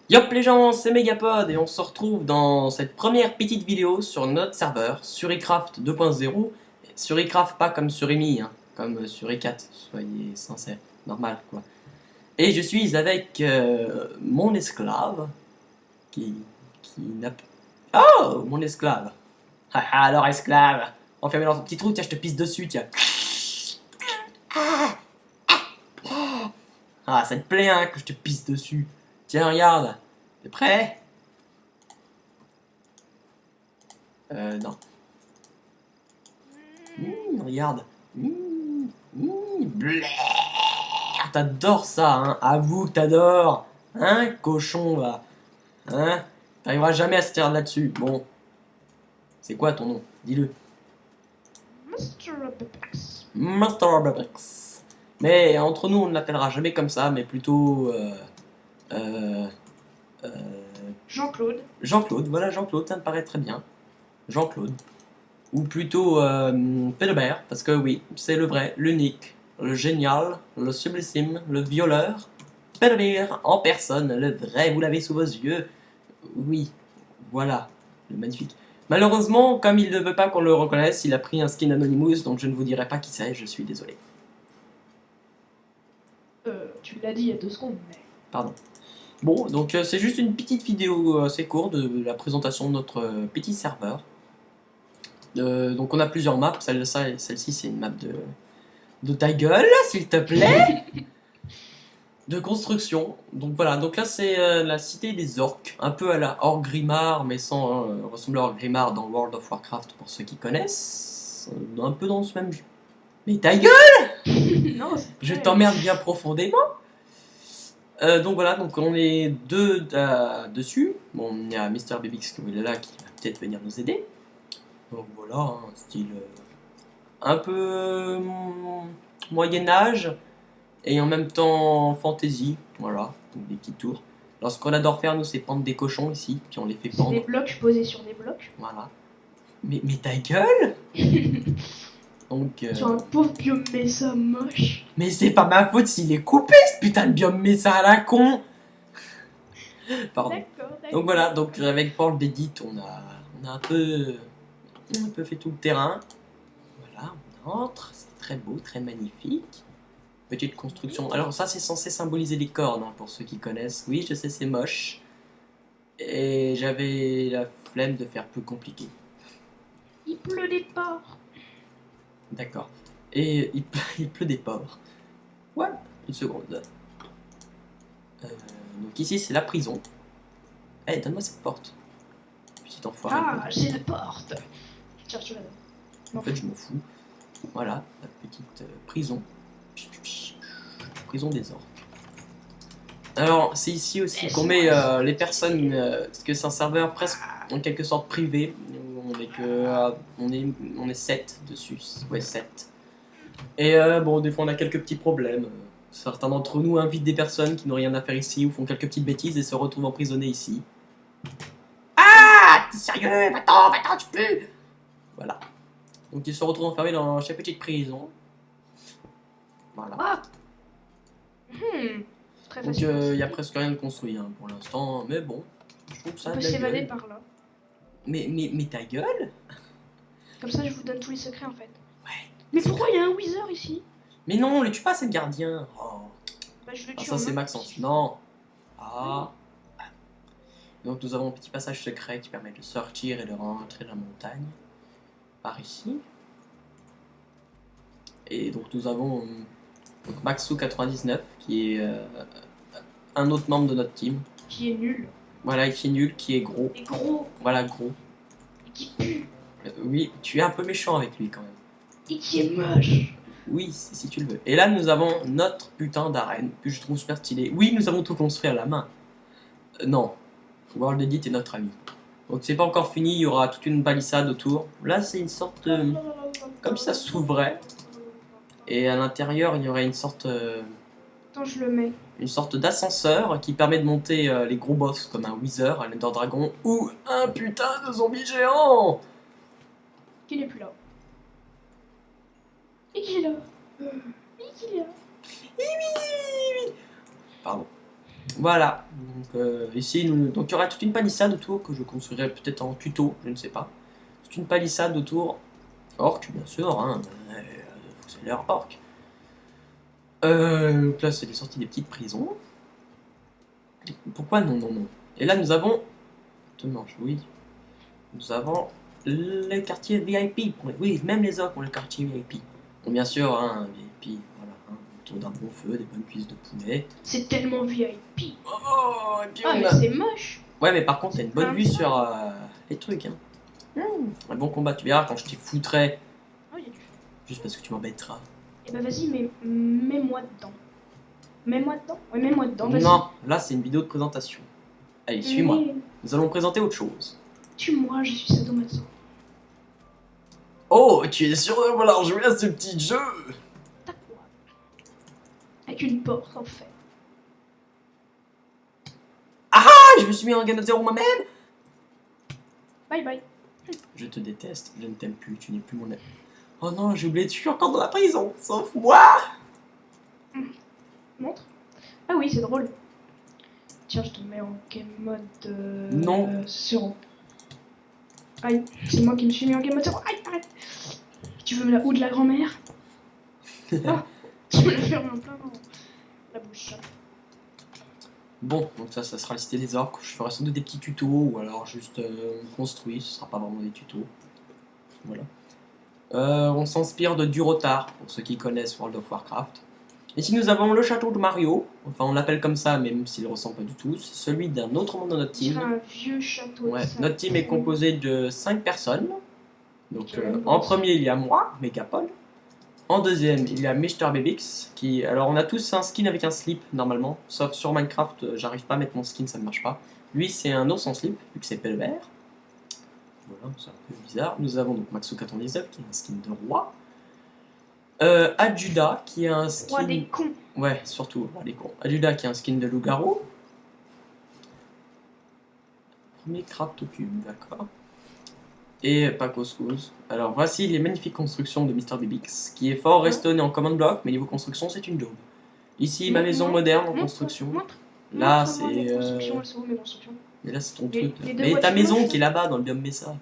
Yop les gens, c'est Megapod et on se retrouve dans cette première petite vidéo sur notre serveur, Suricraft 2.0. Suricraft pas comme Surimi, hein, comme Suricat, soyez sincères, normal quoi. Et je suis avec mon esclave, qui n'a pas... Oh, mon esclave. Haha, alors esclave, enfermé dans ton petit trou, tiens je te pisse dessus, tiens. Ah, ça te plaît hein, que je te pisse dessus. Tiens, regarde, t'es prêt? Non. Regarde. Bleh. T'adores ça, hein. Avoue que t'adores. Hein, cochon, va. Hein. T'arriveras jamais à se taire là-dessus. Bon. C'est quoi ton nom? Dis-le. Mr. Bebex. Master Bebex. Mais entre nous, on ne l'appellera jamais comme ça, mais plutôt... euh, euh, Jean-Claude. Jean-Claude. Voilà, Jean-Claude, ça me paraît très bien. Jean-Claude. Ou plutôt Pédobert, parce que oui, c'est le vrai, l'unique, le génial, le sublissime, le violeur. Pédobert en personne, le vrai, vous l'avez sous vos yeux. Oui, voilà, le magnifique. Malheureusement, comme il ne veut pas qu'on le reconnaisse, il a pris un skin Anonymous, donc je ne vous dirai pas qui c'est, je suis désolé. Tu l'as dit il y a 2 secondes, mais... Pardon. Bon, donc c'est juste une petite vidéo assez courte de la présentation de notre petit serveur. Donc on a plusieurs maps, celle-ci c'est une map de ta gueule, s'il te plaît, de construction. Donc voilà, donc là c'est la cité des orques, un peu à la Orgrimmar, mais sans ressembler à Orgrimmar dans World of Warcraft pour ceux qui connaissent. Un peu dans ce même jeu. Mais ta gueule! Non, c'est Je vrai. t'emmerde bien profondément. Donc voilà, donc on est deux dessus. Bon, il y a Mr. Bebix qui est là, qui va peut-être venir nous aider. Donc voilà, hein, style un peu Moyen-Âge. Et en même temps fantasy, voilà, donc des petites tours. Alors ce qu'on adore faire nous c'est pendre des cochons ici, puis on les fait C'est des pendre, blocs posés sur des blocs. voilà. Mais ta gueule. Donc Sur un pauvre biome mesa moche. mais c'est pas ma faute s'il est coupé ce putain de biome médecin à la con. Pardon. D'accord. Donc voilà, donc avec Paul d'Edit on a un peu fait tout le terrain. Voilà, on entre, c'est très beau, très magnifique. Petite construction. Alors ça c'est censé symboliser les cornes hein, pour ceux qui connaissent. Oui, je sais c'est moche. Et j'avais la flemme de faire plus compliqué. Il pleut des porcs. D'accord. Et il pleut des porcs. Ouais, une seconde. Donc ici c'est la prison. Eh, donne-moi cette porte. Petit enfoiré. Ah, j'ai la porte. Tiens, tu En fait, je m'en fous. Voilà, la petite prison. Prison des orques. Alors, c'est ici aussi qu'on met les personnes, parce que c'est un serveur presque en quelque sorte privé. Où on est que, on est 7 dessus. Ouais, 7. Et bon, des fois on a quelques petits problèmes. Certains d'entre nous invitent des personnes qui n'ont rien à faire ici ou font quelques petites bêtises et se retrouvent emprisonnés ici. Ah, t'es sérieux? Va-t'en, tu peux. Voilà. Donc ils se retrouvent enfermés dans chaque petite prison. Voilà. Ah. Très Donc facile. il y a presque rien de construit hein, pour l'instant, mais bon, je trouve ça On de peut la s'évader gueule. par là. Mais ta gueule? Comme ça, je vous donne tous les secrets en fait. Ouais. Mais pourquoi il y a un Wither ici? Mais non, le tue pas, c'est le gardien. Oh. Bah, je le Ah tue ça en c'est un. Maxence. Non. Ah. Donc nous avons un petit passage secret qui permet de sortir et de rentrer dans la montagne. Par ici. Et donc nous avons Maxou99 qui est un autre membre de notre team. Qui est nul. Voilà, qui est nul, qui est gros. Et gros. Voilà, gros. Et qui pue. Oui, tu es un peu méchant avec lui quand même. Et qui est moche. Oui, si tu le veux. Et là, nous avons notre putain d'arène, que je trouve super stylé. Oui, nous avons tout construit à la main. Non, World Edit est notre ami. Donc c'est pas encore fini, il y aura toute une palissade autour. Là, c'est une sorte de... Comme ça s'ouvrait. Et à l'intérieur, il y aurait Attends, je le mets. une sorte d'ascenseur qui permet de monter les gros boss comme un Wither, un Ender Dragon ou un putain de zombie géant. Qui n'est plus là. Et qui est là. Et qui est là. Pardon. Voilà. Donc, ici, donc il y aura toute une palissade autour que je construirai peut-être en tuto, je ne sais pas. C'est une palissade autour. Orc, bien sûr, hein. C'est l'air orc. Donc là, c'est les sorties des petites prisons. Pourquoi non, non, non. Et là, nous avons. Oui. Nous avons les quartiers VIP. Oui, même les orcs ont les quartiers VIP. Bon, bien sûr, hein, VIP, voilà. Hein, autour d'un bon feu, des bonnes cuisses de poulet. C'est tellement VIP. Oh, et puis Ah, on mais a... c'est moche. Ouais, mais par contre, t'as une bonne vue Ah. sur les trucs. Hein. Un bon combat, tu verras quand je t'y foutrai. Oh, il y a du feu. Juste parce que tu m'embêteras. Eh bah vas-y, mets-moi dedans. Mets-moi dedans. Ouais, mets-moi dedans, vas-y. Non, là, c'est une vidéo de présentation. Allez, suis-moi. Mais Nous allons présenter autre chose. tue-moi, je suis sadomaso. Oh, tu es sûr de vouloir jouer à ce petit jeu? T'as quoi? Avec une porte, en fait. Ah, je me suis mis en game 0 moi-même. Bye bye. Je te déteste, je ne t'aime plus, tu n'es plus mon ami. Oh non, j'ai oublié, je suis encore dans la prison, sauf moi. Montre. Ah oui, c'est drôle. Tiens, je te mets en game mode. Non. Sur. Aïe, c'est moi qui me suis mis en game mode 0. Aïe, arrête. Tu veux me la ou de la grand-mère? Ah, tu me la fermes en plein dans la bouche. Bon, donc ça sera la cité des orques. Je ferai sans doute des petits tutos ou alors juste on construit, ce sera pas vraiment des tutos. Voilà. On s'inspire de Durotar, pour ceux qui connaissent World of Warcraft. Ici nous avons le château de Mario, enfin on l'appelle comme ça même s'il ne ressemble pas du tout, c'est celui d'un autre membre de notre C'est team. un vieux château. Ouais, ça. notre team est composé de 5 personnes. Donc Ok, en premier il y a moi, Megapol. En deuxième il y a Mr. Bebix, qui... Alors on a tous un skin avec un slip normalement, sauf sur Minecraft j'arrive pas à mettre mon skin, ça ne marche pas. Lui c'est un ours en slip, vu que c'est Pelbert. Voilà, c'est un peu bizarre. Nous avons donc Maxo99 qui a un skin de roi. Adjuda qui a un skin... Roi des cons. Ouais, surtout, roi des cons. Adjuda qui a un skin de loup-garou. Premier craft au cube, d'accord. Et Paco Schools. Alors voici les magnifiques constructions de Mr. Bebix, qui est fort restonné en command block, mais niveau construction c'est une daube. Ici ma maison moderne en construction. Là c'est... Mais là c'est ton Les- truc. les Là. deux Mais ta voitures maison moches, qui est là-bas dans le biome Mesa.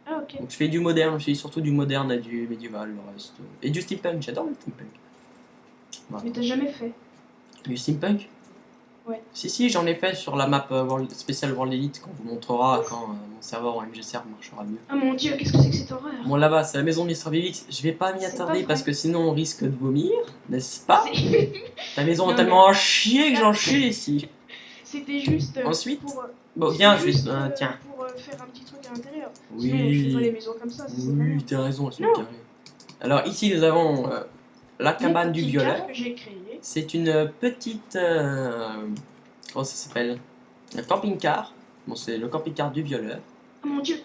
Ah, ok. Donc je fais du moderne, je fais surtout du moderne et du médiéval, le reste. Et du steampunk, j'adore le steampunk. Voilà. Mais t'as jamais fait. Du steampunk? Ouais. Si, j'en ai fait sur la map spéciale World Elite qu'on vous montrera quand mon serveur en MGServe marchera mieux. Ah mon dieu, qu'est-ce que c'est que cette horreur? Bon là-bas, c'est la maison de Mr. Vivix, je vais pas m'y C'est attarder pas parce vrai. que sinon on risque de vomir, n'est-ce pas? C'est- Ta maison Non, a tellement à chier que j'en chie ici. C'était juste. Ensuite, pour, bon c'était viens, je vais... juste, tiens. pour faire un petit truc à l'intérieur. Sinon, je fais pas les Oui, maisons comme ça. c'est pas oui, bien. t'as raison, elles sont Non. carrées. Alors ici nous avons la Mon cabane du petit violeur. cadre que j'ai créé. C'est une petite... comment ça s'appelle? Un camping-car. Bon, c'est le camping-car du violeur. Oh mon dieu.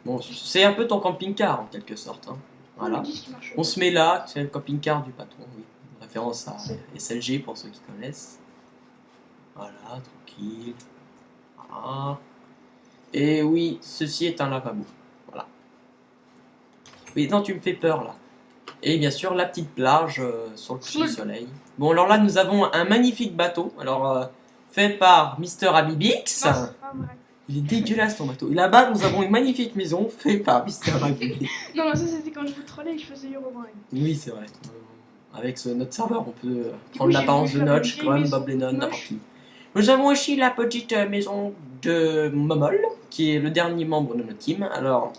Bon, c'est un peu ton camping-car en quelque sorte. Hein. Voilà. Le disque marche On se met là, c'est le camping-car du patron, oui. Référence à C'est- SLG pour ceux qui connaissent. Voilà, tranquille. Voilà. Et oui, ceci est un lavabo. Voilà. Oui, non, tu me fais peur là. Et bien sûr, la petite plage sur le coucher du soleil. Bon, alors là, nous avons un magnifique bateau. Alors, fait par Mr. Abibix. Non, c'est pas vrai. Il est dégueulasse ton bateau. Et là-bas, nous avons une magnifique maison faite par Mr. Abibix. Non, ça c'était quand je vous trollais et que je faisais Eurobrine. Oui, c'est vrai. Avec notre serveur, on peut Du prendre coup, l'apparence j'ai de voulu faire Notch, une vieille Grum, maison Bob Lennon, moche. n'importe qui. Nous avons aussi la petite maison de Momol, qui est le dernier membre de notre team. Alors,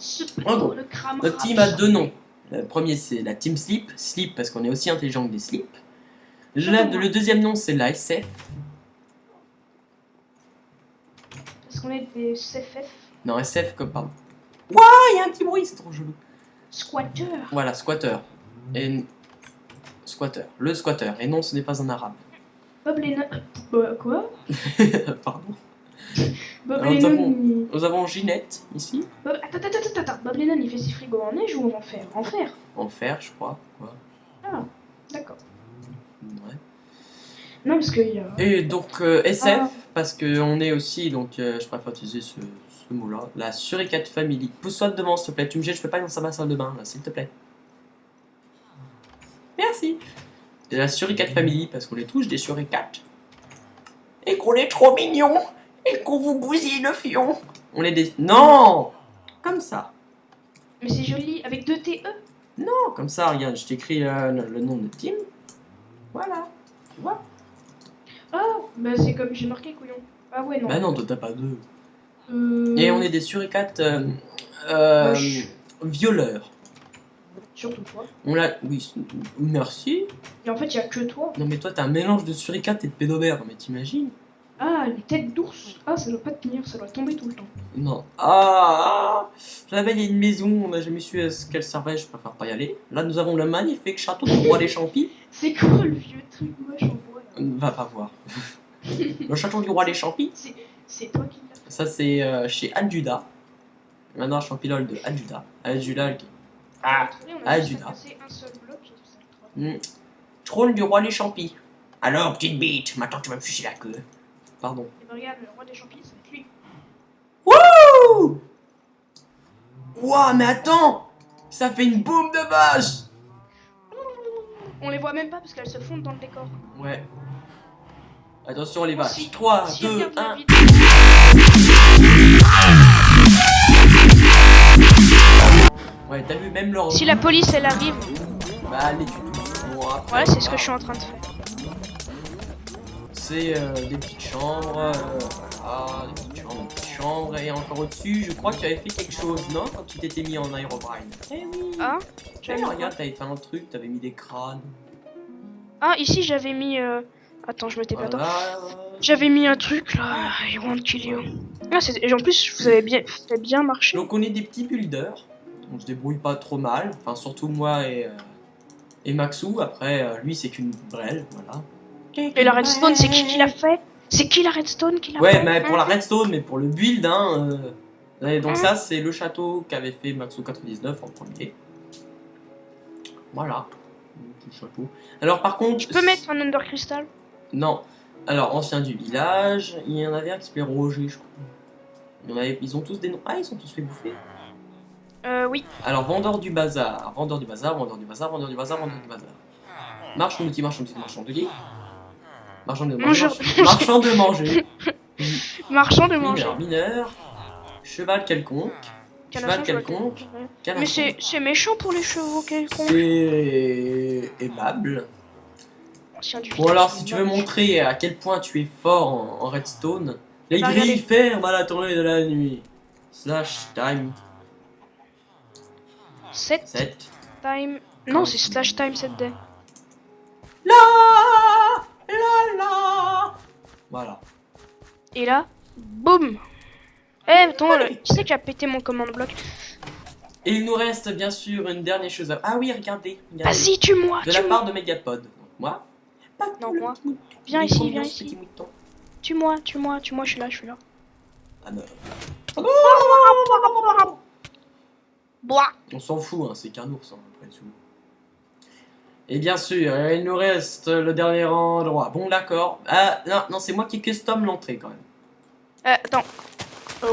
en gros, Le crame notre team a deux noms. Le premier, c'est la Team Sleep. Sleep parce qu'on est aussi intelligent que des Sleep. Le deuxième nom, c'est la SF. Parce qu'on est des CFF. Non, SF comme pardon. Ouah, il y a un petit bruit, c'est trop joli. Squatter. Voilà, squatter. Et... Squatter. Le squatter. Et non, ce n'est pas un arabe. Bob Lennon. Quoi? Pardon. Bob Alors, Lennon. nous avons Ginette, ici. Attends. Bob Lennon, il fait ses frigos en neige ou en fer? En fer. En fer, je crois. Quoi. Ah, d'accord. Ouais. Non, parce qu'il y a. Et donc SF, Ah. parce qu'on est aussi, donc je préfère utiliser ce mot-là, la Suricate Family. Pousse-toi devant, s'il te plaît. Tu me jettes, je peux pas dans ma salle de bain, là, s'il te plaît. Merci. Et la Suricate Family, parce qu'on les touche des Suricates. et qu'on est trop mignon et qu'on vous bousille le fion. On est des... Non. Comme ça. Mais c'est joli, avec 2 TE. Non, comme ça, regarde, je t'écris le nom de Tim. Voilà. Tu vois? Ah, bah c'est comme j'ai marqué couillon. Ah ouais, non. Bah non, toi t'as pas deux. Euh... Et on est des suricates Moche. violeurs. Surtout toi. On l'a... Oui, merci. Et en fait, il y a que toi. Non mais toi t'as un mélange de suricate et de pédobère, mais t'imagines? Ah, une tête d'ours. Ah, ça doit pas tenir, ça doit tomber tout le temps. Non. Ah, là-bas il y a une maison, on n'a jamais su à ce qu'elle servait, je préfère pas y aller. Là nous avons le magnifique château du roi des Champis. C'est quoi le vieux truc moche en bois là? Va pas voir. Le château du roi des Champis, C'est toi qui l'as fait. ça c'est chez Adjuda. Maintenant Champilol de Adjuda. Adjuda qui... Ah, On a juste Judas. passé un seul bloc, j'ai fait ça le trois. Trône du roi des Champis. Alors petite bite, maintenant tu vas me ficher la queue. Pardon. Et ben regarde, le roi des champis, ça va être lui. Wouh! Ouah, mais attends! Ça fait une boum de vache! On les voit même pas parce qu'elles se fondent dans le décor. Ouais. Attention les vaches. Si- 3, si 2, regarde la 1. vidéo- Ouais, t'as vu même leur... Si la police elle arrive, Bah, allez, tu Bon, après, voilà, c'est ce que je suis en train de faire. C'est des petites chambres, voilà, des petites chambres, et encore au-dessus, je crois que tu avais fait quelque chose, non? Quand tu t'étais mis en Aerobrine. Eh oui! Ah, Eh, regarde, t'avais fait un truc, t'avais mis des crânes. ah ici j'avais mis. Attends, je mettais pas dedans. Voilà. J'avais mis un truc là. I want to kill you. Ah, et en plus, vous avez bien, ça a bien marché. Donc on est des petits builders, on se débrouille pas trop mal, enfin surtout moi et Maxou, après lui c'est qu'une brêle, voilà. Et la redstone, c'est qui l'a fait? C'est qui la redstone qui l'a Ouais, fait? mais pour la redstone, mais pour le build, hein. Et donc ça c'est le château qu'avait fait Maxou 99 en premier. Voilà, le petit château. Alors par contre... Tu peux mettre un Under Crystal? Non. Alors ancien du village, il y en avait un qui s'appelait Roger, je crois. Ils ont tous des noms. Ah, ils sont tous fait bouffer. Oui. Alors, vendeur du bazar, vendeur du bazar, vendeur du bazar, vendeur du bazar, vendeur du bazar. Marchand d'outils, marchand d'outils, marchand de lit. Marchand de manger. Marchand de manger. Marchand de manger. Mineur. Cheval quelconque. Cheval quelconque. Mais c'est méchant pour les chevaux quelconques. C'est aimable. Ancien du Bon, village, alors, si c'est tu veux moche. montrer à quel point tu es fort en redstone, les Bah, grilles regardez. ferment à la tournée de la nuit. Slash time 7 7. time. Non, c'est slash time 7D. La la la. Voilà. Et là, boum. Eh, attends, qui c'est qui a pété mon command bloc? Et il nous reste bien sûr une dernière chose à... Ah oui, regardez. Vas-y, tue-moi. De la part de Megapod. Donc, moi. Non, moi. Viens Viens ici, viens ici. Tue-moi, je suis là, je suis là. Ah non. Bois. On s'en fout, hein, c'est qu'un ours, hein, après tout. Et bien sûr, il nous reste le dernier endroit. Bon, d'accord. Ah, non, c'est moi qui custom l'entrée quand même. Attends.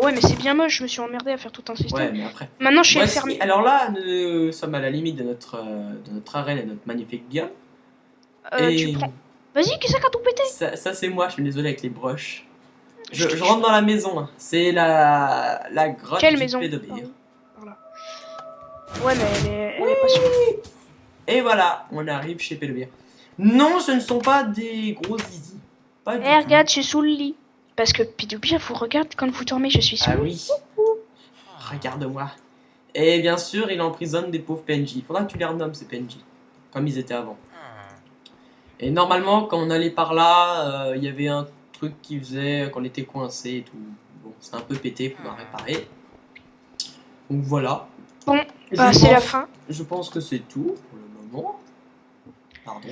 Ouais, mais c'est bien moche, je me suis emmerdé à faire tout un système. Ouais, mais après. Maintenant, je suis Voici- fermé. Alors là, nous sommes à la limite de notre arène et notre magnifique biome. Tu prends. Vas-y, qui c'est qui a tout pété? Ça c'est moi, je suis désolé avec les broches. Je rentre dans la maison, hein. C'est la grotte Quelle du maison? pédobire. Voilà. Ouais, mais elle est pas sûre. Et voilà, on arrive chez Pédobire. Non, ce ne sont pas des gros zizi. Pas du Eh, tout. regarde, je suis sous le lit. Parce que Pidoubi, vous regarde quand vous dormez, je suis sous Ah le lit. oui. Regarde-moi. Et bien sûr, il emprisonne des pauvres PNJ. Il faudra que tu les renommes, ces PNJ. Comme ils étaient avant. Et normalement, quand on allait par là, il y avait un truc qui faisait qu'on était coincé et tout. Bon, c'est un peu pété, il faudra réparer. Donc voilà. Bon, Je bah c'est la pense- fin. Je pense que c'est tout pour le moment. Pardon.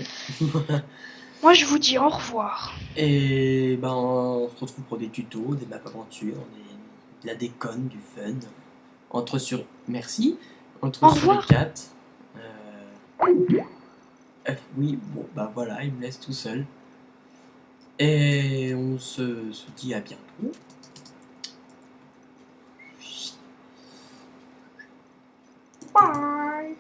Moi, je vous dis au revoir. Et ben, on se retrouve pour des tutos, des maps aventures, de la déconne, du fun. Entre sur... Merci. Entre Au sur revoir. les 4. Oui, bon, bah voilà, il me laisse tout seul. Et on se dit à bientôt. Bye.